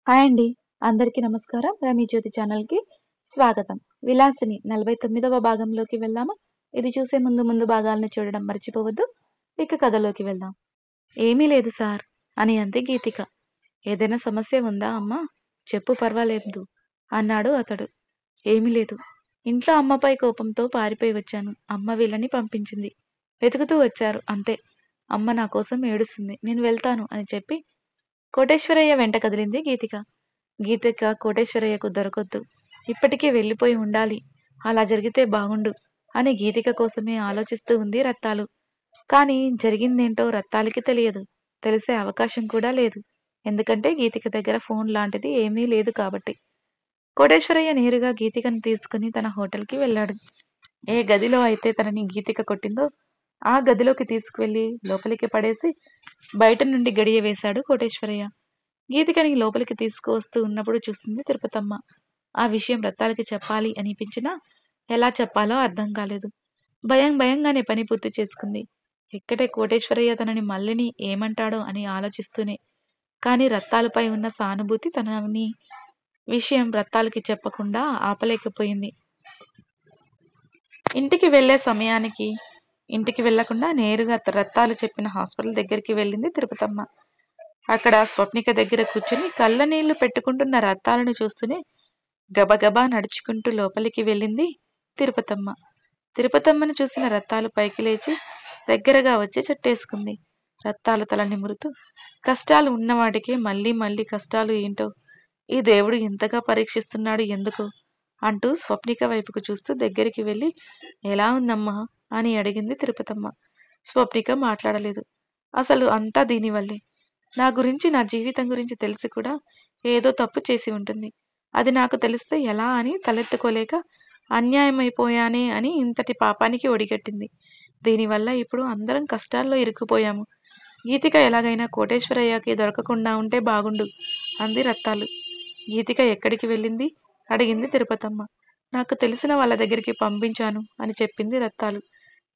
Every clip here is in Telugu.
హాయ్ అండి. అందరికీ నమస్కారం. రమీ జ్యోతి ఛానల్‌కి స్వాగతం. 'విలాసిని' 49వ భాగంలోకి వెళ్దామా? ఇది చూసే ముందు భాగాలను చూడడం మర్చిపోవద్దు. ఇక కథలోకి వెళ్దాం. "ఏమీ లేదు సార్" అని అంది గీతిక. "ఏదైనా సమస్య ఉందా అమ్మా? చెప్పు పర్వాలేదు" అన్నాడు అతడు. "ఏమీ లేదు. ఇంట్లో అమ్మపై కోపంతో పారిపోయి వచ్చాను. అమ్మ వీళ్ళని పంపించింది. వెతుకుతూ వచ్చారు అంతే. అమ్మ నా కోసం ఏడుస్తుంది. నేను వెళ్తాను" అని చెప్పి కోటేశ్వరయ్య వెంట కదిలింది గీతిక. గీతిక కోటేశ్వరయ్యకు దొరకొద్దు. ఇప్పటికే వెళ్ళిపోయి ఉండాలి. అలా జరిగితే బాగుండు అని గీతిక కోసమే ఆలోచిస్తూ ఉంది రత్తాలు. కానీ జరిగిందేంటో రత్తాలికి తెలియదు. తెలిసే అవకాశం కూడా లేదు. ఎందుకంటే గీతిక దగ్గర ఫోన్ లాంటిది ఏమీ లేదు కాబట్టి. కోటేశ్వరయ్య నేరుగా గీతికను తీసుకుని తన హోటల్‌కి వెళ్ళాడు. ఏ గదిలో అయితే తనని గీతిక కొట్టిందో ఆ గదిలోకి తీసుకువెళ్ళి లోపలికి పడేసి బయట నుండి గడియ వేశాడు కోటేశ్వరయ్య. గీతికని లోపలికి తీసుకువస్తూ ఉన్నప్పుడు చూసింది తిరుపతమ్మ. ఆ విషయం రత్తాలకి చెప్పాలి అనిపించినా ఎలా చెప్పాలో అర్థం కాలేదు. భయంగానే పని పూర్తి చేసుకుంది. ఇక్కడే కోటేశ్వరయ్య తనని మల్లిని ఏమంటాడో అని ఆలోచిస్తూనే. కానీ రత్తాలపై ఉన్న సానుభూతి తనని విషయం రత్తాలకి చెప్పకుండా ఆపలేకపోయింది. ఇంటికి వెళ్లే సమయానికి ఇంటికి వెళ్లకుండా నేరుగా రత్తాలు చెప్పిన హాస్పిటల్ దగ్గరికి వెళ్ళింది తిరుపతమ్మ. అక్కడ స్వప్నిక దగ్గర కూర్చుని కళ్ళనీళ్లు పెట్టుకుంటున్న రత్తాలను చూస్తూనే గబగబా నడుచుకుంటూ లోపలికి వెళ్ళింది తిరుపతమ్మ. తిరుపతమ్మను చూసిన రత్తాలు పైకి లేచి దగ్గరగా వచ్చి చుట్టేసుకుంది. రత్తాలు తల నిమురుతూ, కష్టాలు ఉన్నవాడికే మళ్ళీ కష్టాలు ఏంటో ఈ దేవుడు ఇంతగా పరీక్షిస్తున్నాడు ఎందుకు అంటూ స్వప్నిక వైపుకు చూస్తూ దగ్గరికి వెళ్ళి ఎలా ఉందమ్మా అని అడిగింది తిరుపతమ్మ. స్వప్నిక మాట్లాడలేదు. అసలు అంతా దీనివల్లే. నా గురించి నా జీవితం గురించి తెలిసి కూడా ఏదో తప్పు చేసి ఉంటుంది. అది నాకు తెలిస్తే ఎలా అని తలెత్తుకోలేక అన్యాయమైపోయానే అని ఇంతటి పాపానికి ఒడిగట్టింది. దీనివల్ల ఇప్పుడు అందరం కష్టాల్లో ఇరుక్కుపోయాము. గీతిక ఎలాగైనా కోటేశ్వరయ్యకి దొరకకుండా ఉంటే బాగుండు అంది రత్తాలు. గీతిక ఎక్కడికి వెళ్ళింది అడిగింది తిరుపతమ్మ. నాకు తెలిసిన వాళ్ళ దగ్గరికి పంపించాను అని చెప్పింది రత్తాలు.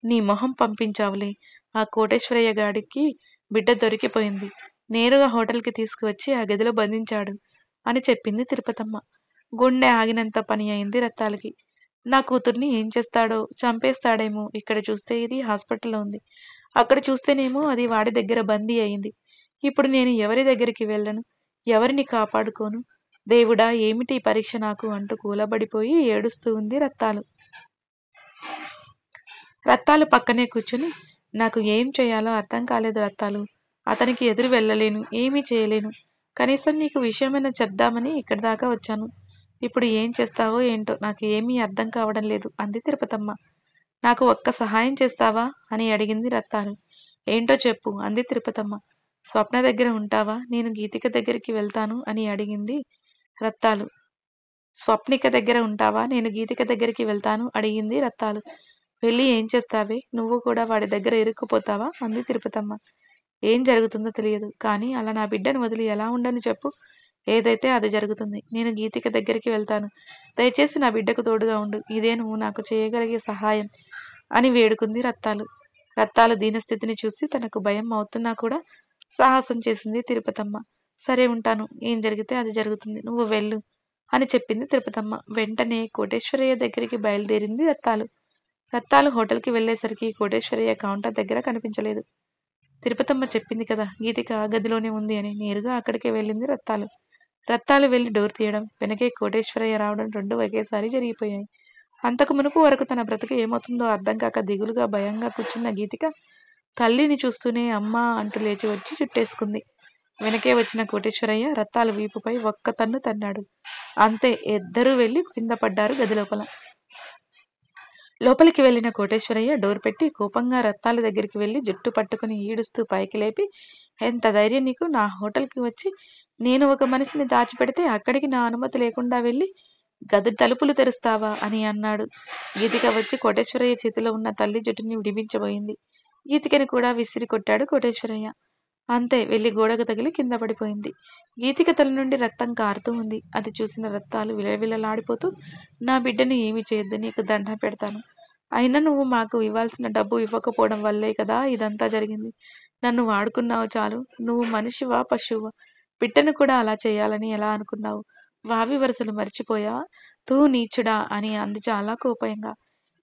నీ మొహం పంపించావులే. ఆ కోటేశ్వరయ్య గాడికి బిడ్డ దొరికిపోయింది. నేరుగా హోటల్‌కి తీసుకువచ్చి ఆ గదిలో బంధించాడు అని చెప్పింది తిరుపతమ్మ. గుండె ఆగినంత పని అయింది రత్తాలకి. నా కూతుర్ని ఏం చేస్తాడో, చంపేస్తాడేమో. ఇక్కడ చూస్తే ఇది హాస్పిటల్‌లో ఉంది. అక్కడ చూస్తేనేమో అది వాడి దగ్గర బందీ అయింది. ఇప్పుడు నేను ఎవరి దగ్గరికి వెళ్ళను? ఎవరిని కాపాడుకోను? దేవుడా ఏమిటి ఈ పరీక్ష నాకు అంటూ కూలబడిపోయి ఏడుస్తూ ఉంది రత్తాలు. రత్తాలు పక్కనే కూర్చుని నాకు ఏం చేయాలో అర్థం కాలేదు రత్తాలు. అతనికి ఎదురు వెళ్ళలేను. ఏమీ చేయలేను. కనీసం నీకు విషయమైనా చెప్దామని ఇక్కడి దాకా వచ్చాను. ఇప్పుడు ఏం చేస్తావో ఏంటో నాకు ఏమీ అర్థం కావడం లేదు అంది తిరుపతమ్మ. నాకు ఒక్క సహాయం చేస్తావా అని అడిగింది రత్తాలు. ఏంటో చెప్పు అంది తిరుపతమ్మ. స్వప్న దగ్గర ఉంటావా? నేను గీతిక దగ్గరికి వెళ్తాను అని అడిగింది రత్తాలు. స్వప్నిక దగ్గర ఉంటావా? నేను గీతిక దగ్గరికి వెళ్తాను అడిగింది రత్తాలు. వెళ్ళి ఏం చేస్తావే? నువ్వు కూడా వాడి దగ్గర ఇరుక్కుపోతావా? అంది తిరుపతమ్మ. ఏం జరుగుతుందో తెలియదు. కానీ అలా నా బిడ్డను వదిలి ఎలా ఉండను చెప్పు? ఏదైతే అది జరుగుతుంది. నేను గీతిక దగ్గరికి వెళ్తాను. దయచేసి నా బిడ్డకు తోడుగా ఉండు. ఇదే నువ్వు నాకు చేయగలిగే సహాయం అని వేడుకుంది రత్తాలు. రత్తాలు దీనస్థితిని చూసి తనకు భయం అవుతున్నా కూడా సాహసం చేసింది తిరుపతమ్మ. సరే ఉంటాను. ఏం జరిగితే అది జరుగుతుంది. నువ్వు వెళ్ళు అని చెప్పింది తిరుపతమ్మ. వెంటనే కోటేశ్వరయ్య దగ్గరికి బయలుదేరింది రత్తాలు. రత్తాలు హోటల్‌కి వెళ్ళేసరికి కోటేశ్వరయ్య కౌంటర్ దగ్గర కనిపించలేదు. తిరుపతమ్మ చెప్పింది కదా గీతిక ఆ గదిలోనే ఉంది అని. నేరుగా అక్కడికే వెళ్ళింది రత్తాలు. రత్తాలు వెళ్లి డోర్ తీయడం, వెనకే కోటేశ్వరయ్య రావడం రెండూ ఒకేసారి జరిగిపోయాయి. అంతకు మునుపు వరకు తన బ్రతుకు ఏమవుతుందో అర్థం కాక దిగులుగా భయంగా కూర్చున్న గీతిక తల్లిని చూస్తూనే అమ్మా అంటూ లేచి వచ్చి చుట్టేసుకుంది. వెనకే వచ్చిన కోటేశ్వరయ్య రత్తాలు వీపుపై ఒక్క తన్ను తన్నాడు. అంతే ఇద్దరూ వెళ్లి కింద పడ్డారు గది లోపల. లోపలికి వెళ్ళిన కోటేశ్వరయ్య డోర్ పెట్టి కోపంగా రత్తాల దగ్గరికి వెళ్లి జుట్టు పట్టుకుని ఈడుస్తూ పైకి లేపి, ఎంత ధైర్యం నీకు నా హోటల్‌కి వచ్చి నేను ఒక మనిషిని దాచిపెడితే అక్కడికి నా అనుమతి లేకుండా వెళ్ళి గది తలుపులు తెరుస్తావా అని అన్నాడు. గీతిక వచ్చి కోటేశ్వరయ్య చేతిలో ఉన్న తల్లి జుట్టుని విడిపించబోయింది. గీతికని కూడా విసిరి కొట్టాడు కోటేశ్వరయ్య. అంతే వెళ్లి గోడకు తగిలి కింద పడిపోయింది. గీతిక తల నుండి రక్తం కారుతూ ఉంది. అది చూసిన రత్తాలు విలవిలలాడిపోతూ నా బిడ్డని ఏమీ చేయొద్దు. నీకు దండం పెడతాను. అయినా నువ్వు మాకు ఇవ్వాల్సిన డబ్బు ఇవ్వకపోవడం వల్లే కదా ఇదంతా జరిగింది. నన్ను వాడుకున్నావు చాలు. నువ్వు మనిషివా పశువా? పిట్టను కూడా అలా చేయాలని ఎలా అనుకున్నావు? వావి వరుసలు మర్చిపోయావా? తూ నీచుడా అని అంది చాలా కోపంగా.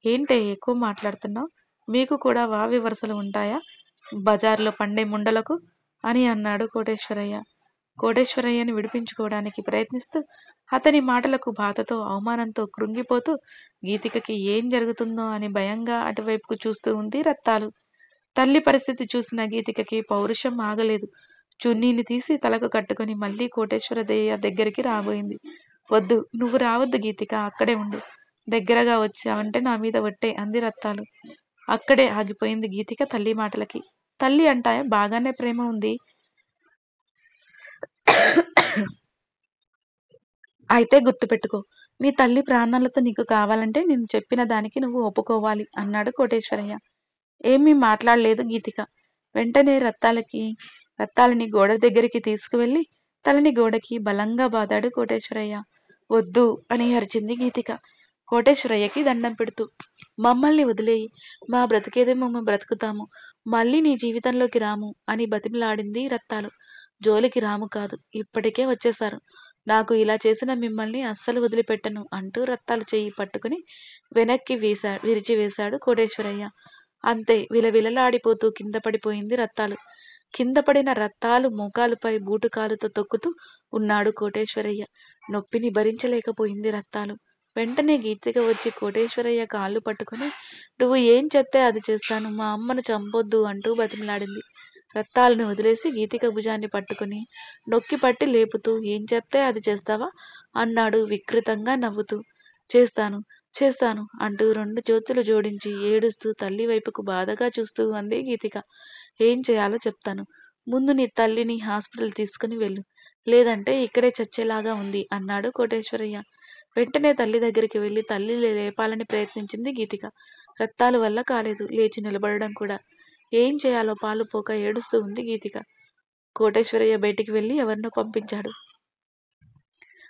ఏంటే ఎక్కువ మాట్లాడుతున్నావు? మీకు కూడా వావి వరుసలు ఉంటాయా? బజార్లో పండే ముండలకు అని అన్నాడు కోటేశ్వరయ్య. కోటేశ్వరయ్యని విడిపించుకోవడానికి ప్రయత్నిస్తూ అతని మాటలకు బాధతో అవమానంతో కృంగిపోతూ గీతికకి ఏం జరుగుతుందో అని భయంగా అటువైపుకు చూస్తూ ఉంది రత్తాలు. తల్లి పరిస్థితి చూసిన గీతికకి పౌరుషం ఆగలేదు. చున్నీని తీసి తలకు కట్టుకుని మళ్ళీ కోటేశ్వరయ్య దగ్గరికి రాబోయింది. వద్దు, నువ్వు రావద్దు గీతిక, అక్కడే ఉండు. దగ్గరగా వచ్చావంటే నా మీద ఒట్టే అంది రత్తాలు. అక్కడే ఆగిపోయింది గీతిక తల్లి మాటలకి. తల్లి అంటాయ బాగానే ప్రేమ ఉంది. అయితే గుర్తుపెట్టుకో, నీ తల్లి ప్రాణాలతో నీకు కావాలంటే నేను చెప్పిన దానికి నువ్వు ఒప్పుకోవాలి అన్నాడు కోటేశ్వరయ్య. ఏమీ మాట్లాడలేదు గీతిక. వెంటనే రత్తాలని గోడ దగ్గరికి తీసుకువెళ్ళి తలని గోడకి బలంగా బాదాడు కోటేశ్వరయ్య. వద్దు అని అరిచింది గీతిక కోటేశ్వరయ్యకి దండం పెడుతూ. మమ్మల్ని వదిలేయి, మా బ్రతికేదే మేము బ్రతుకుతాము, మళ్ళీ నీ జీవితంలోకి రాము అని బతిమలాడింది రత్తాలు. జోలికి రాము కాదు, ఇప్పటికే వచ్చేశారు. నాకు ఇలా చేసిన మిమ్మల్ని అస్సలు వదిలిపెట్టను అంటూ రత్తాలు చెయ్యి పట్టుకుని వెనక్కి విరిచివేశాడు కోటేశ్వరయ్య. అంతే, విలవిలలాడిపోతూ కింద పడిపోయింది రత్తాలు. కింద పడిన రత్తాలు మోకాలుపై బూటుకాలుతో తొక్కుతూ ఉన్నాడు కోటేశ్వరయ్య. నొప్పిని భరించలేకపోయింది రత్తాలు. వెంటనే గీతిక వచ్చి కోటేశ్వరయ్య కాళ్ళు పట్టుకుని, నువ్వు ఏం చెప్తే అది చేస్తాను, మా అమ్మను చంపొద్దు అంటూ బతిమలాడింది. రత్తాలను వదిలేసి గీతిక భుజాన్ని పట్టుకుని నొక్కి పట్టి లేపుతూ, ఏం చెప్తే అది చేస్తావా అన్నాడు వికృతంగా నవ్వుతూ. చేస్తాను చేస్తాను అంటూ రెండు చేతులు జోడించి ఏడుస్తూ తల్లి వైపుకు బాధగా చూస్తూ అంది గీతిక. ఏం చేయాలో చెప్తాను. ముందు నీ తల్లిని హాస్పిటల్ తీసుకుని వెళ్ళు, లేదంటే ఇక్కడే చచ్చేలాగా ఉంది అన్నాడు కోటేశ్వరయ్య. వెంటనే తల్లి దగ్గరికి వెళ్లి తల్లి లేపాలని ప్రయత్నించింది గీతిక. రత్తాలు వల్ల కాలేదు లేచి నిలబడడం కూడా. ఏం చేయాలో పాలుపోక ఏడుస్తూ ఉంది గీతిక. కోటేశ్వరయ్య బయటికి వెళ్లి ఎవరినో పంపించాడు.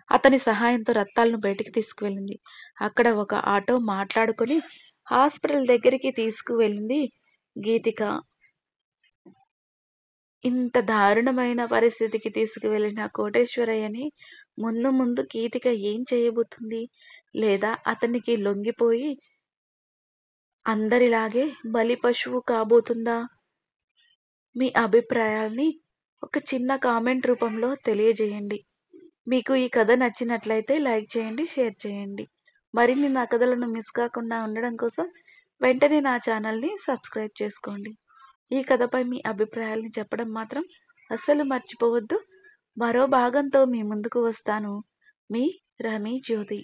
అతని సహాయంతో రత్తాలను బయటికి తీసుకువెళ్ళింది. అక్కడ ఒక ఆటో మాట్లాడుకుని హాస్పిటల్ దగ్గరికి తీసుకువెళ్ళింది గీతిక. ఇంత దారుణమైన పరిస్థితికి తీసుకువెళ్ళిన కోటేశ్వరయ్యని ముందు ముందు గీతిక ఏం చేయబోతుంది? లేదా అతనికి లొంగిపోయి అందరిలాగే బలి పశువు కాబోతుందా? మీ అభిప్రాయాల్ని ఒక చిన్న కామెంట్ రూపంలో తెలియజేయండి. మీకు ఈ కథ నచ్చినట్లయితే లైక్ చేయండి, షేర్ చేయండి. మరిన్ని నా కథలను మిస్ కాకుండా ఉండడం కోసం వెంటనే నా ఛానల్ని సబ్స్క్రైబ్ చేసుకోండి. ఈ కథపై మీ అభిప్రాయాల్ని చెప్పడం మాత్రం అస్సలు మర్చిపోవద్దు. మరో భాగంతో మీ ముందుకు వస్తాను. మీ రమీ జ్యోతి.